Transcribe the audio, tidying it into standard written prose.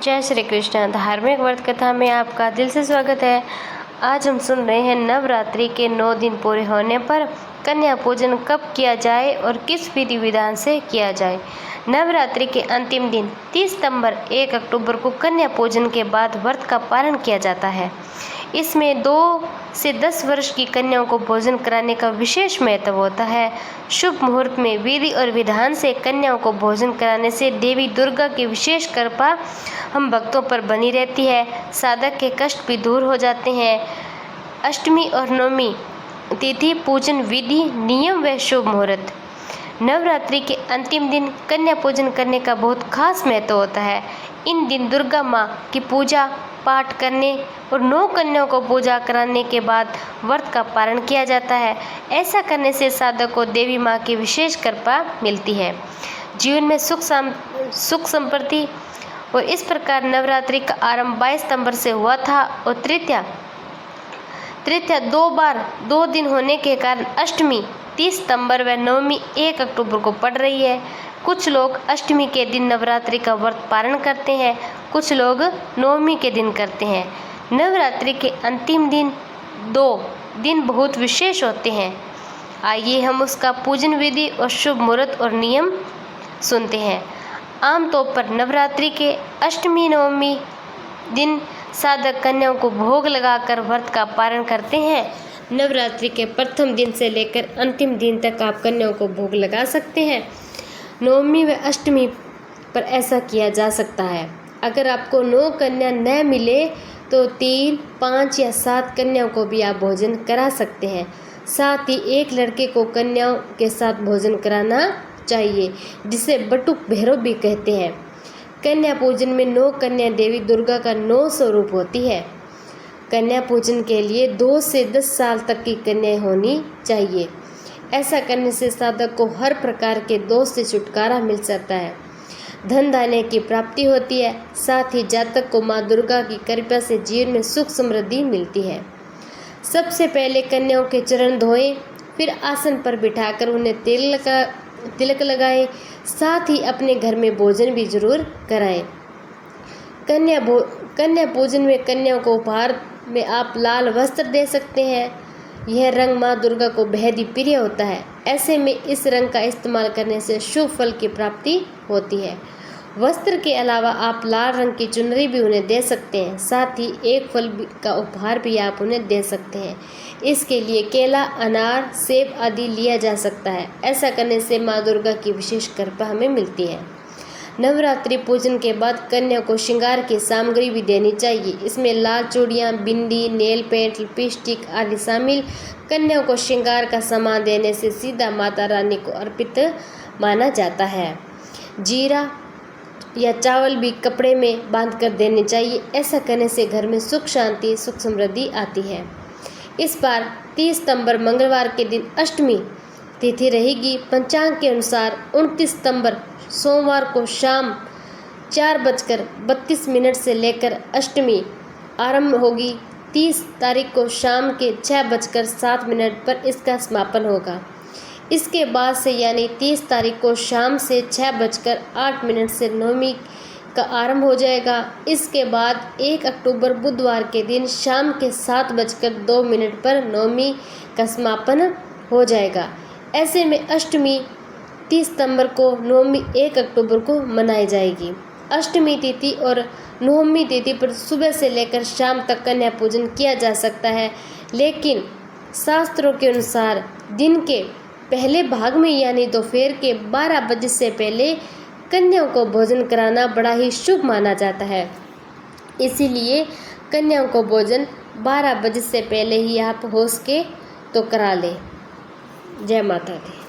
जय श्री कृष्ण। धार्मिक व्रत कथा में आपका दिल से स्वागत है। आज हम सुन रहे हैं नवरात्रि के 9 दिन पूरे होने पर कन्या पूजन कब किया जाए और किस विधि विधान से किया जाए। नवरात्रि के अंतिम दिन 30 सितंबर 1 अक्टूबर को कन्या पूजन के बाद व्रत का पारण किया जाता है। इसमें 2 से 10 वर्ष की कन्याओं को भोजन कराने का विशेष महत्व होता है। शुभ मुहूर्त में विधि और विधान से कन्याओं को भोजन कराने से देवी दुर्गा की विशेष कृपा हम भक्तों पर बनी रहती है। साधक के कष्ट भी दूर हो जाते हैं। अष्टमी और नवमी तिथि पूजन विधि, नियम व शुभ मुहूर्त। नवरात्रि के अंतिम दिन कन्या पूजन करने का बहुत खास महत्व होता है। इन दिन दुर्गा माँ की पूजा पाठ करने और 9 कन्याओं को पूजा कराने के बाद व्रत का पारण किया जाता है। ऐसा करने से साधक को देवी माँ की विशेष कृपा मिलती है, जीवन में सुख संपत्ति। और इस प्रकार नवरात्रि का आरंभ 22 सितंबर से हुआ था और तृतीया 2 दिन होने के कारण अष्टमी 30 सितंबर व नवमी 1 अक्टूबर को पड़ रही है। कुछ लोग अष्टमी के दिन नवरात्रि का व्रत पारण करते हैं, कुछ लोग नवमी के दिन करते हैं। नवरात्रि के अंतिम दिन 2 दिन बहुत विशेष होते हैं। आइए हम उसका पूजन विधि और शुभ मुहूर्त और नियम सुनते हैं। आमतौर पर नवरात्रि के अष्टमी नवमी दिन साधक कन्याओं को भोग लगाकर व्रत का पारण करते हैं। नवरात्रि के प्रथम दिन से लेकर अंतिम दिन तक आप कन्याओं को भोग लगा सकते हैं। नवमी व अष्टमी पर ऐसा किया जा सकता है। अगर आपको 9 कन्या न मिले तो 3, 5 या 7 कन्याओं को भी आप भोजन करा सकते हैं। साथ ही एक लड़के को कन्याओं के साथ भोजन कराना चाहिए, जिसे बटुक भैरव भी कहते हैं। कन्या पूजन में 9 कन्या देवी दुर्गा का 9 स्वरूप होती है। कन्या पूजन के लिए 2 से 10 साल तक की कन्याएं होनी चाहिए। ऐसा करने से साधक को हर प्रकार के दोष से छुटकारा मिल सकता है, धन धान्य की प्राप्ति होती है। साथ ही जातक को माँ दुर्गा की कृपा से जीवन में सुख समृद्धि मिलती है। सबसे पहले कन्याओं के चरण धोएं, फिर आसन पर बिठाकर उन्हें तिलक लगाएं। साथ ही अपने घर में भोजन भी जरूर कराएं। कन्या पूजन में कन्याओं को उपहार में आप लाल वस्त्र दे सकते हैं। यह रंग माँ दुर्गा को बेहद ही प्रिय होता है। ऐसे में इस रंग का इस्तेमाल करने से शुभ फल की प्राप्ति होती है। वस्त्र के अलावा आप लाल रंग की चुनरी भी उन्हें दे सकते हैं। साथ ही एक फल का उपहार भी आप उन्हें दे सकते हैं। इसके लिए केला, अनार, सेब आदि लिया जा सकता है। ऐसा करने से माँ दुर्गा की विशेष कृपा हमें मिलती है। नवरात्रि पूजन के बाद कन्या को श्रृंगार की सामग्री भी देनी चाहिए। इसमें लाल चूड़ियाँ, बिंदी, नेल पेंट, लिपस्टिक आदि शामिल। कन्या को श्रृंगार का सामान देने से सीधा माता रानी को अर्पित माना जाता है। जीरा या चावल भी कपड़े में बांध कर देने चाहिए। ऐसा करने से घर में सुख शांति, सुख समृद्धि आती है। इस बार 30 सितंबर मंगलवार के दिन अष्टमी तिथि रहेगी। पंचांग के अनुसार 29 सितंबर सोमवार को शाम 4:32 से लेकर अष्टमी आरंभ होगी। 30 तारीख को शाम के 6:07 पर इसका समापन होगा। इसके बाद से यानी 30 तारीख को शाम से 6:08 से नवमी का आरंभ हो जाएगा। इसके बाद 1 अक्टूबर बुधवार के दिन शाम के 7:02 पर नवमी का समापन हो जाएगा। ऐसे में अष्टमी 30 सितंबर को, नवमी 1 अक्टूबर को मनाई जाएगी। अष्टमी तिथि और नवमी तिथि पर सुबह से लेकर शाम तक कन्या पूजन किया जा सकता है, लेकिन शास्त्रों के अनुसार दिन के पहले भाग में यानी दोपहर के 12 बजे से पहले कन्याओं को भोजन कराना बड़ा ही शुभ माना जाता है। इसीलिए कन्याओं को भोजन 12 बजे से पहले ही आप हो सके तो करा लें। जय माता दी।